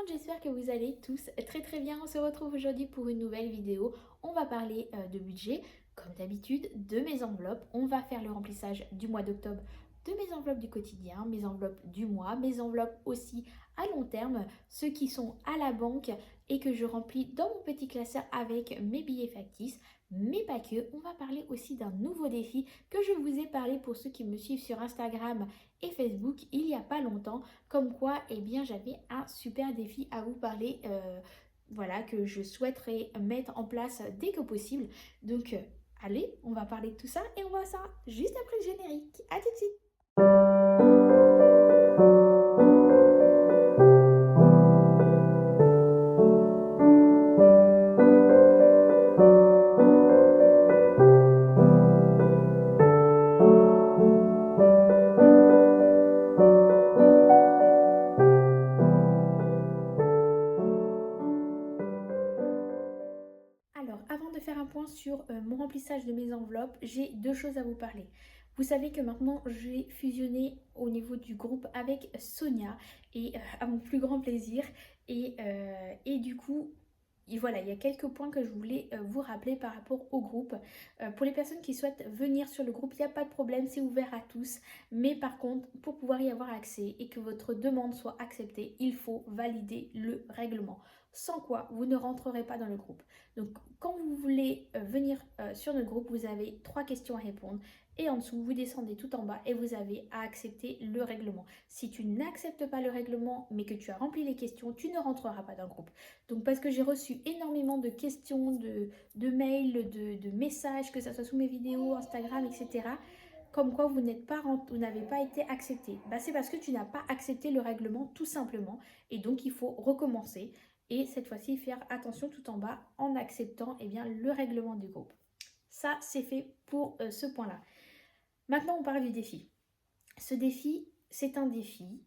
monde, j'espère que vous allez tous très bien. On se retrouve aujourd'hui pour une nouvelle vidéo. On va parler de budget, comme d'habitude, de mes enveloppes. On va faire le remplissage du mois d'octobre de mes enveloppes du quotidien, mes enveloppes du mois, mes enveloppes aussi à long terme, ceux qui sont à la banque et que je remplis dans mon petit classeur avec mes billets factices. Mais pas que, on va parler aussi d'un nouveau défi que je vous ai parlé pour ceux qui me suivent sur Instagram et Facebook il n'y a pas longtemps. Comme quoi, eh bien, j'avais un super défi à vous parler, voilà, que je souhaiterais mettre en place dès que possible. Donc, allez, on va parler de tout ça et on voit ça juste après le générique. À tout de suite. Alors, avant de faire un point sur mon remplissage de mes enveloppes, j'ai deux choses à vous parler. Vous savez que maintenant j'ai fusionné au niveau du groupe avec Sonia et à mon plus grand plaisir. Et du coup, voilà, il y a quelques points que je voulais vous rappeler par rapport au groupe. Pour les personnes qui souhaitent venir sur le groupe, il n'y a pas de problème, c'est ouvert à tous. Mais par contre, pour pouvoir y avoir accès et que votre demande soit acceptée, il faut valider le règlement. Sans quoi, vous ne rentrerez pas dans le groupe. Donc, quand vous voulez venir sur notre groupe, vous avez 3 questions à répondre. Et en dessous, vous descendez tout en bas et vous avez à accepter le règlement. Si tu n'acceptes pas le règlement, mais que tu as rempli les questions, tu ne rentreras pas dans le groupe. Donc, parce que j'ai reçu énormément de questions, de mails, de messages, que ce soit sous mes vidéos, Instagram, etc., comme quoi vous n'avez pas été accepté. C'est parce que tu n'as pas accepté le règlement tout simplement. Et donc, il faut recommencer. Et cette fois-ci, faire attention tout en bas en acceptant le règlement du groupe. Ça, c'est fait pour ce point-là. Maintenant, on parle du défi. Ce défi, c'est un défi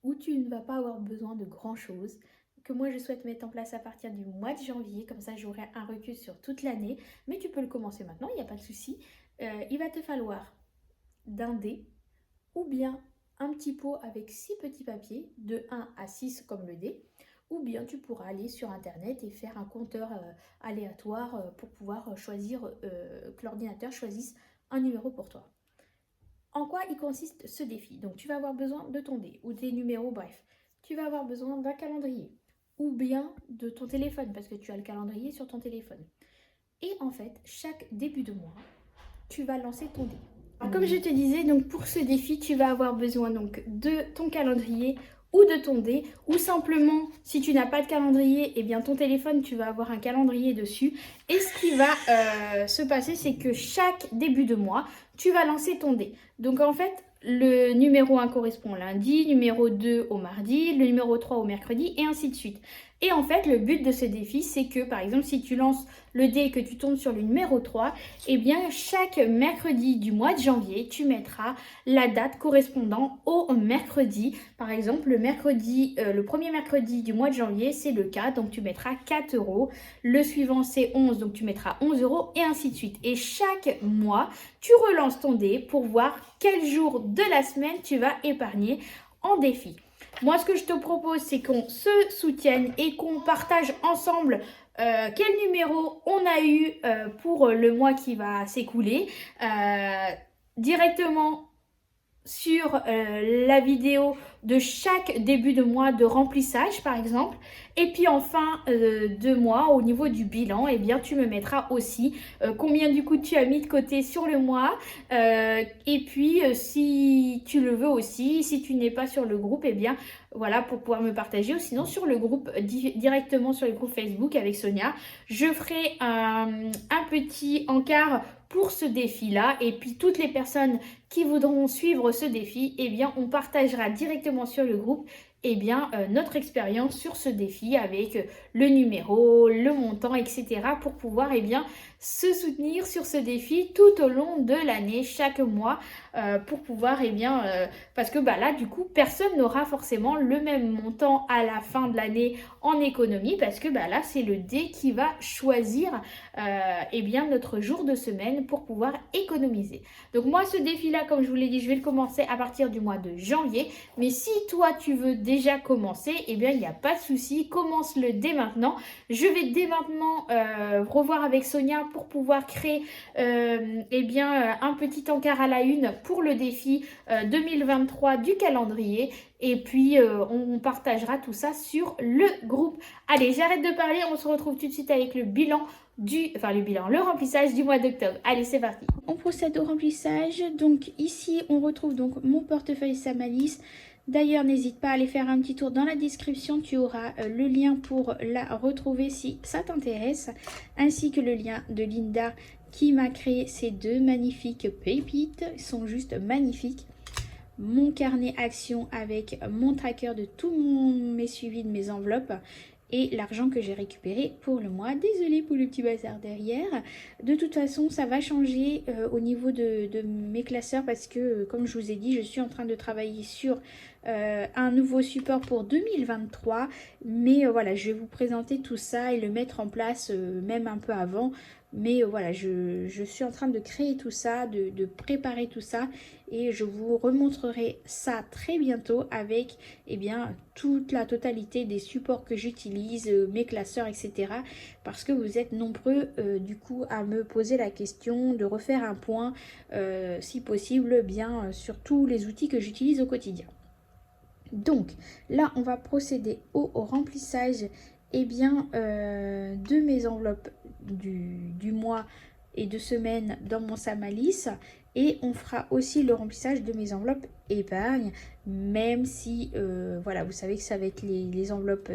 où tu ne vas pas avoir besoin de grand-chose, que moi je souhaite mettre en place à partir du mois de janvier, comme ça j'aurai un recul sur toute l'année, mais tu peux le commencer maintenant, il n'y a pas de souci. Il va te falloir d'un dé ou bien un petit pot avec 6 petits papiers, de 1 à 6 comme le dé, ou bien tu pourras aller sur internet et faire un compteur aléatoire pour pouvoir choisir, que l'ordinateur choisisse un numéro pour toi. En quoi il consiste ce défi? Donc tu vas avoir besoin de ton dé ou des numéros, bref. Tu vas avoir besoin d'un calendrier ou bien de ton téléphone parce que tu as le calendrier sur ton téléphone. Et en fait, chaque début de mois, tu vas lancer ton dé. Alors, comme je te disais, donc pour ce défi, tu vas avoir besoin donc de ton calendrier ou de ton dé, ou simplement, si tu n'as pas de calendrier, eh bien ton téléphone, tu vas avoir un calendrier dessus. Et ce qui va se passer, c'est que chaque début de mois, tu vas lancer ton dé. Donc en fait, le numéro 1 correspond au lundi, numéro 2 au mardi, le numéro 3 au mercredi, et ainsi de suite. Et en fait, le but de ce défi, c'est que, par exemple, si tu lances le dé et que tu tombes sur le numéro 3, eh bien, chaque mercredi du mois de janvier, tu mettras la date correspondant au mercredi. Par exemple, le premier mercredi du mois de janvier, c'est le 4, donc tu mettras 4 euros. Le suivant, c'est 11, donc tu mettras 11 euros, et ainsi de suite. Et chaque mois, tu relances ton dé pour voir quel jour de la semaine tu vas épargner en défi. Moi, ce que je te propose, c'est qu'on se soutienne et qu'on partage ensemble quel numéro on a eu pour le mois qui va s'écouler directement sur la vidéo de chaque début de mois de remplissage par exemple, et puis en fin de mois au niveau du bilan, eh bien tu me mettras aussi combien du coup tu as mis de côté sur le mois, et puis si tu le veux aussi, si tu n'es pas sur le groupe, eh bien voilà, pour pouvoir me partager, ou sinon sur le groupe, directement sur le groupe Facebook avec Sonia, je ferai un petit encart pour ce défi-là, et puis toutes les personnes qui voudront suivre ce défi, eh bien on partagera directement sur le groupe notre expérience sur ce défi avec le numéro, le montant, etc. pour pouvoir se soutenir sur ce défi tout au long de l'année, chaque mois, pour pouvoir, parce que là, du coup, personne n'aura forcément le même montant à la fin de l'année en économie, parce que là, c'est le dé qui va choisir notre jour de semaine pour pouvoir économiser. Donc moi, ce défi-là, comme je vous l'ai dit, je vais le commencer à partir du mois de janvier, mais si toi, tu veux déjà déjà commencé, eh bien il n'y a pas de souci, commence-le dès maintenant. Je vais dès maintenant revoir avec Sonia pour pouvoir créer eh bien, un petit encart à la une pour le défi 2023 du calendrier. Et puis on partagera tout ça sur le groupe. Allez, j'arrête de parler, on se retrouve tout de suite avec le bilan le remplissage du mois d'octobre. Allez, c'est parti. On procède au remplissage. Donc ici, on retrouve donc mon portefeuille Samalis. D'ailleurs, n'hésite pas à aller faire un petit tour dans la description. Tu auras le lien pour la retrouver si ça t'intéresse, ainsi que le lien de Linda qui m'a créé ces deux magnifiques pépites. Ils sont juste magnifiques. Mon carnet action avec mon tracker de tous mes suivis de mes enveloppes et l'argent que j'ai récupéré pour le mois. Désolée pour le petit bazar derrière. De toute façon, ça va changer au niveau de mes classeurs parce que, comme je vous ai dit, je suis en train de travailler sur un nouveau support pour 2023. Mais voilà, je vais vous présenter tout ça et le mettre en place même un peu avant. Mais voilà, je suis en train de créer tout ça, de préparer tout ça. Et je vous remontrerai ça très bientôt avec eh bien, toute la totalité des supports que j'utilise, mes classeurs, etc. Parce que vous êtes nombreux du coup à me poser la question de refaire un point, si possible, bien sur tous les outils que j'utilise au quotidien. Donc là, on va procéder au remplissage eh bien, de mes enveloppes du mois et de semaine dans mon Samalis. Et on fera aussi le remplissage de mes enveloppes épargne, même si, voilà, vous savez que ça va être les enveloppes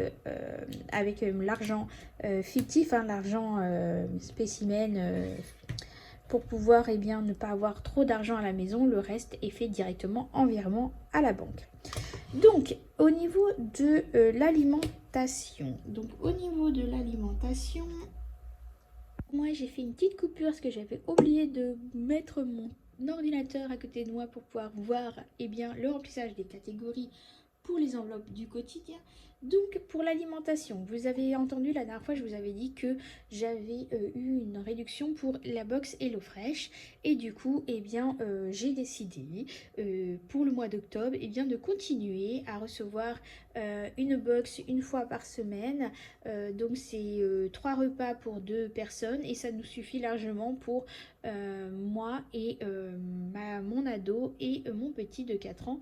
avec l'argent fictif, hein, l'argent spécimen, pour pouvoir eh bien, ne pas avoir trop d'argent à la maison. Le reste est fait directement en virement à la banque. Donc, au niveau de l'alimentation, moi j'ai fait une petite coupure parce que j'avais oublié de mettre mon ordinateur à côté de moi pour pouvoir voir eh bien, le remplissage des catégories pour les enveloppes du quotidien. Donc pour l'alimentation, vous avez entendu la dernière fois, je vous avais dit que j'avais eu une réduction pour la box HelloFresh et du coup, eh bien, j'ai décidé pour le mois d'octobre, eh bien, de continuer à recevoir une box une fois par semaine. Donc c'est 3 repas pour 2 personnes et ça nous suffit largement pour moi et mon ado et mon petit de 4 ans.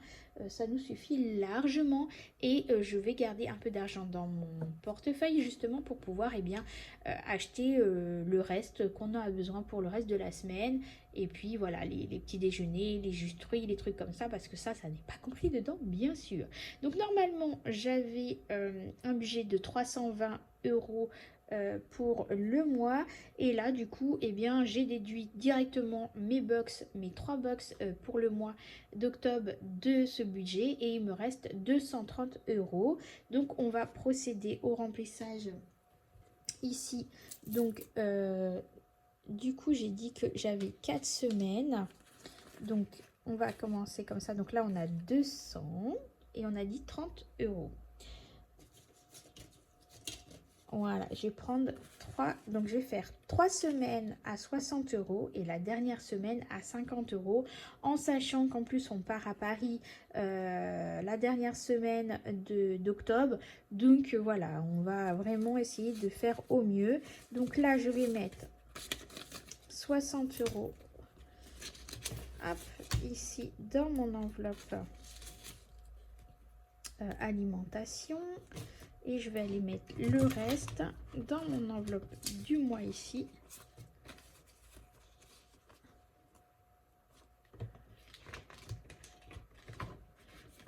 Ça nous suffit largement et je vais garder un peu d'argent dans mon portefeuille justement pour pouvoir eh bien, acheter le reste qu'on a besoin pour le reste de la semaine. Et puis voilà, les petits déjeuners, les jus de fruits, les trucs comme ça, parce que ça n'est pas compris dedans, bien sûr. Donc normalement, j'avais un budget de 320 € pour le mois. Et là, du coup, eh bien, j'ai déduit directement mes 3 box pour le mois d'octobre de ce budget. Et il me reste 230 €. Donc, on va procéder au remplissage ici. Donc, du coup, j'ai dit que j'avais 4 semaines. Donc, on va commencer comme ça. Donc là, on a 200 et on a dit 30 €. Voilà, je vais prendre 3. Donc, je vais faire 3 semaines à 60 € et la dernière semaine à 50 €. En sachant qu'en plus, on part à Paris la dernière semaine d'octobre. Donc, voilà, on va vraiment essayer de faire au mieux. Donc là, je vais mettre 60 €. Hop, ici dans mon enveloppe alimentation et je vais aller mettre le reste dans mon enveloppe du mois ici.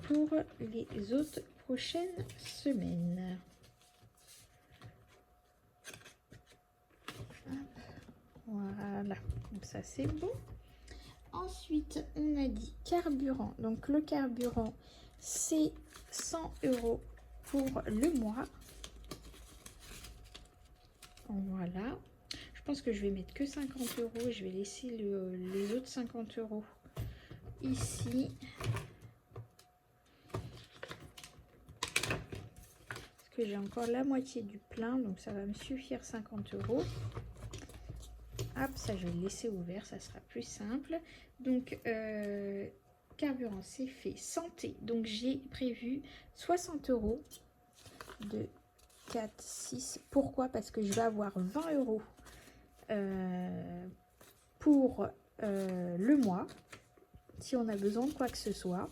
Pour les autres prochaines semaines. Voilà, donc ça c'est bon. Ensuite, on a dit carburant. Donc, le carburant, c'est 100 € pour le mois. Voilà. Je pense que je vais mettre que 50 € et je vais laisser les autres 50 € ici. Parce que j'ai encore la moitié du plein, donc ça va me suffire 50 €. Hop, ça je vais le laisser ouvert, ça sera plus simple. Donc carburant, c'est fait. Santé, donc j'ai prévu 60 euros de 4, 6. Pourquoi? Parce que je vais avoir 20 euros pour le mois, si on a besoin de quoi que ce soit.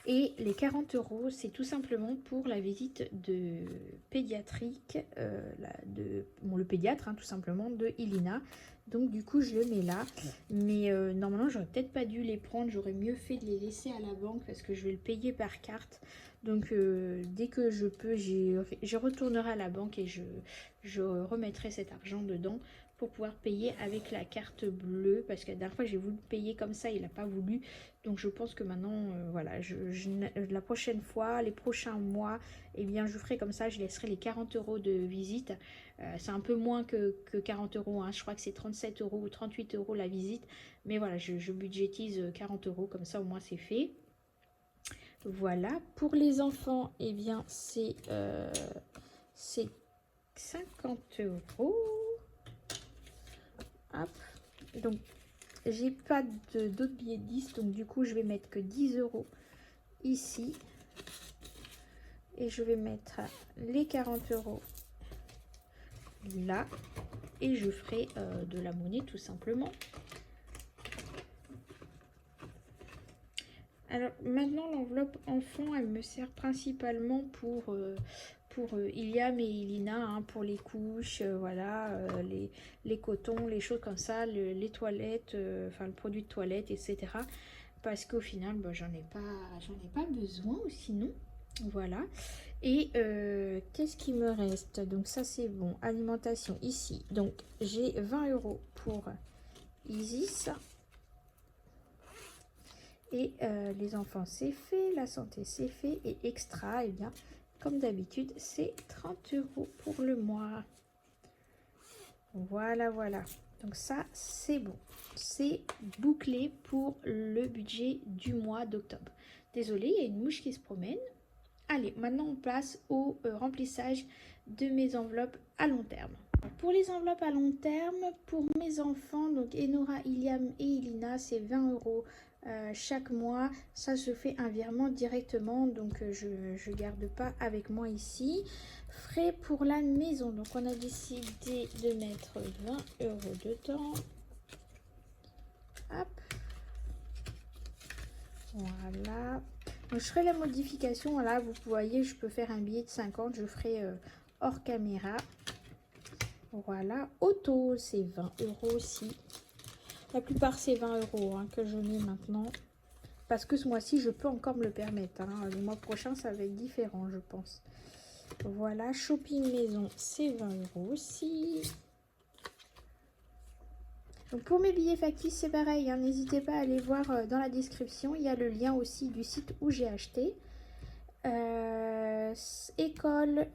Et les 40 euros, c'est tout simplement pour la visite de pédiatrique, le pédiatre, hein, tout simplement, de Ilina. Donc du coup, je le mets là. Mais normalement, j'aurais peut-être pas dû les prendre. J'aurais mieux fait de les laisser à la banque parce que je vais le payer par carte. Donc dès que je peux, je retournerai à la banque et je remettrai cet argent dedans pour pouvoir payer avec la carte bleue. Parce que la dernière fois, j'ai voulu payer comme ça, il n'a pas voulu. Donc je pense que maintenant, voilà, la prochaine fois, les prochains mois, eh bien je ferai comme ça, je laisserai les 40 euros de visite. C'est un peu moins que 40 euros, hein. Je crois que c'est 37 euros ou 38 euros la visite. Mais voilà, je budgétise 40 euros, comme ça au moins c'est fait. Voilà, pour les enfants, eh bien c'est 50 euros. Hop, donc j'ai pas d'autres billets de 10, donc du coup je vais mettre que 10 euros ici et je vais mettre les 40 euros là et je ferai de la monnaie tout simplement. Alors maintenant l'enveloppe enfant, elle me sert principalement pour Iliam et Ilina, hein, pour les couches, voilà, les cotons, les choses comme ça, les toilettes, enfin le produit de toilette, etc. Parce qu'au final, bah, j'en ai pas besoin ou sinon, voilà. Et qu'est-ce qui me reste? Donc ça c'est bon, alimentation ici. Donc j'ai 20 euros pour Isis. Et les enfants c'est fait, la santé c'est fait et extra, et bien comme d'habitude c'est 30 euros pour le mois. Voilà, voilà. Donc ça c'est bon, c'est bouclé pour le budget du mois d'octobre. Désolée, il y a une mouche qui se promène. Allez, maintenant on passe au remplissage de mes enveloppes à long terme. Pour les enveloppes à long terme, pour mes enfants, donc Enora, Iliam et Ilina, c'est 20 euros chaque mois. Ça se fait un virement directement, donc je ne garde pas avec moi ici. Frais pour la maison, donc on a décidé de mettre 20 euros dedans. Hop. Voilà. Donc, je ferai la modification. Voilà, vous voyez, je peux faire un billet de 50. Je ferai hors caméra. Voilà. Auto, c'est 20 euros aussi. La plupart, c'est 20 euros hein, que je mets maintenant. Parce que ce mois-ci, je peux encore me le permettre. Hein. Le mois prochain, ça va être différent, je pense. Voilà. Shopping maison, c'est 20 euros aussi. Donc pour mes billets factices, c'est pareil, hein, n'hésitez pas à aller voir dans la description, il y a le lien aussi du site où j'ai acheté. École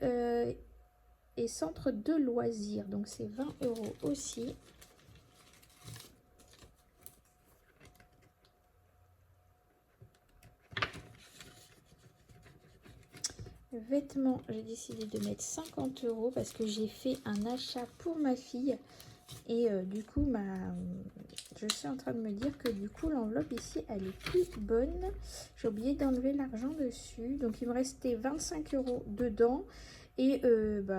et centre de loisirs, donc c'est 20 euros aussi. Vêtements, j'ai décidé de mettre 50 euros parce que j'ai fait un achat pour ma fille. Et du coup, je suis en train de me dire que du coup, l'enveloppe ici, elle est plus bonne. J'ai oublié d'enlever l'argent dessus. Donc, il me restait 25 euros dedans. Et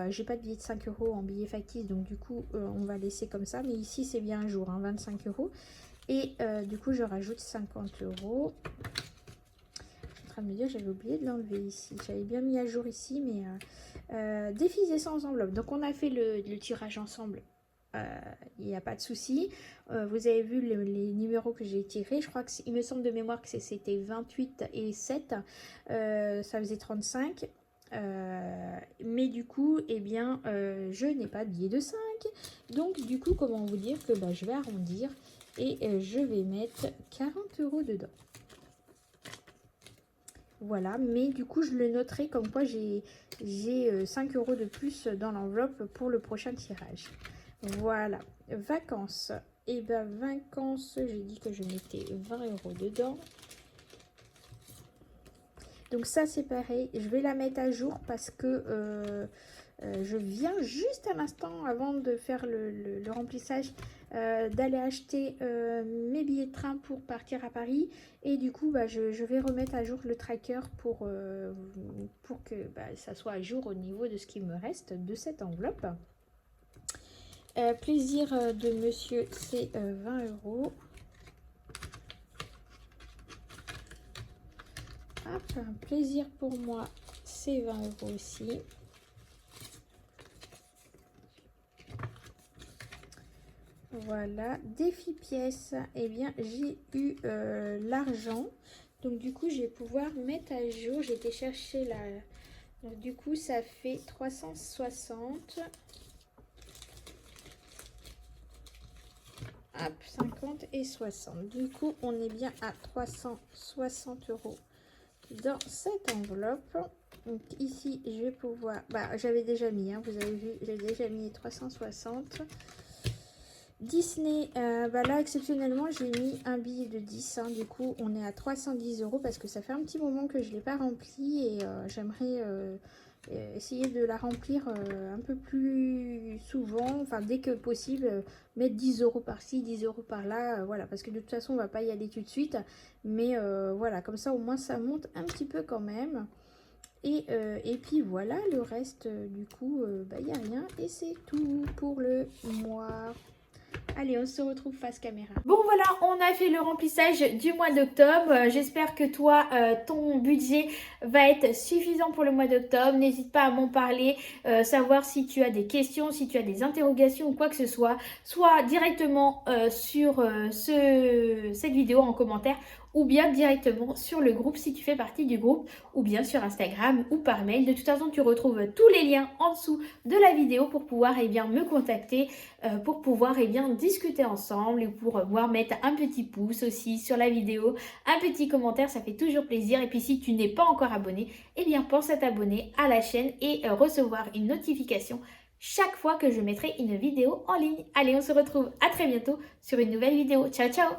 j'ai pas de billet de 5 euros en billet factice. Donc, du coup, on va laisser comme ça. Mais ici, c'est bien un jour, hein, 25 euros. Et du coup, je rajoute 50 euros. Je suis en train de me dire, j'avais oublié de l'enlever ici. J'avais bien mis à jour ici, mais défis et sans enveloppe. Donc, on a fait le tirage ensemble. Il n'y a pas de souci. Vous avez vu les numéros que j'ai tirés. Je crois qu'il me semble de mémoire que c'était 28 et 7. Ça faisait 35. Mais du coup, eh bien, je n'ai pas de billet de 5. Donc, du coup, comment vous dire que je vais arrondir et je vais mettre 40 euros dedans. Voilà, mais du coup, je le noterai comme quoi j'ai 5 euros de plus dans l'enveloppe pour le prochain tirage. Voilà, vacances. Et ben vacances, j'ai dit que je mettais 20 euros dedans. Donc ça c'est pareil, je vais la mettre à jour parce que Je viens juste à l'instant, avant de faire le remplissage, d'aller acheter mes billets de train pour partir à Paris. Et du coup, bah, je vais remettre à jour le tracker pour que bah, ça soit à jour au niveau de ce qui me reste de cette enveloppe. Plaisir de monsieur, c'est 20 €. Hop, un plaisir pour moi, c'est 20 € aussi. Voilà, défi pièce, eh bien j'ai eu l'argent. Donc du coup, je vais pouvoir mettre à jour. J'ai été chercher la... Donc du coup, ça fait 360. Hop, 50 et 60. Du coup, on est bien à 360 € dans cette enveloppe. Donc ici, je vais pouvoir... Bah, j'avais déjà mis, hein, vous avez vu, j'ai déjà mis 360. Disney, bah là exceptionnellement j'ai mis un billet de 10, hein, du coup on est à 310 € parce que ça fait un petit moment que je ne l'ai pas rempli et j'aimerais essayer de la remplir un peu plus souvent, enfin dès que possible, mettre 10 € par-ci, 10 € par-là, voilà, parce que de toute façon on va pas y aller tout de suite, mais voilà, comme ça au moins ça monte un petit peu quand même. Et puis voilà, le reste du coup, bah il n'y a rien et c'est tout pour le mois. Allez, on se retrouve face caméra. Bon voilà, on a fait le remplissage du mois d'octobre. J'espère que toi, ton budget va être suffisant pour le mois d'octobre. N'hésite pas à m'en parler, savoir si tu as des questions, si tu as des interrogations ou quoi que ce soit. Soit directement sur cette vidéo en commentaire ou bien directement sur le groupe si tu fais partie du groupe ou bien sur Instagram ou par mail. De toute façon, tu retrouves tous les liens en dessous de la vidéo pour pouvoir me contacter, pour pouvoir discuter ensemble et pour pouvoir mettre un petit pouce aussi sur la vidéo, un petit commentaire, ça fait toujours plaisir. Et puis si tu n'es pas encore abonné, pense à t'abonner à la chaîne et recevoir une notification chaque fois que je mettrai une vidéo en ligne. Allez, on se retrouve à très bientôt sur une nouvelle vidéo. Ciao, ciao!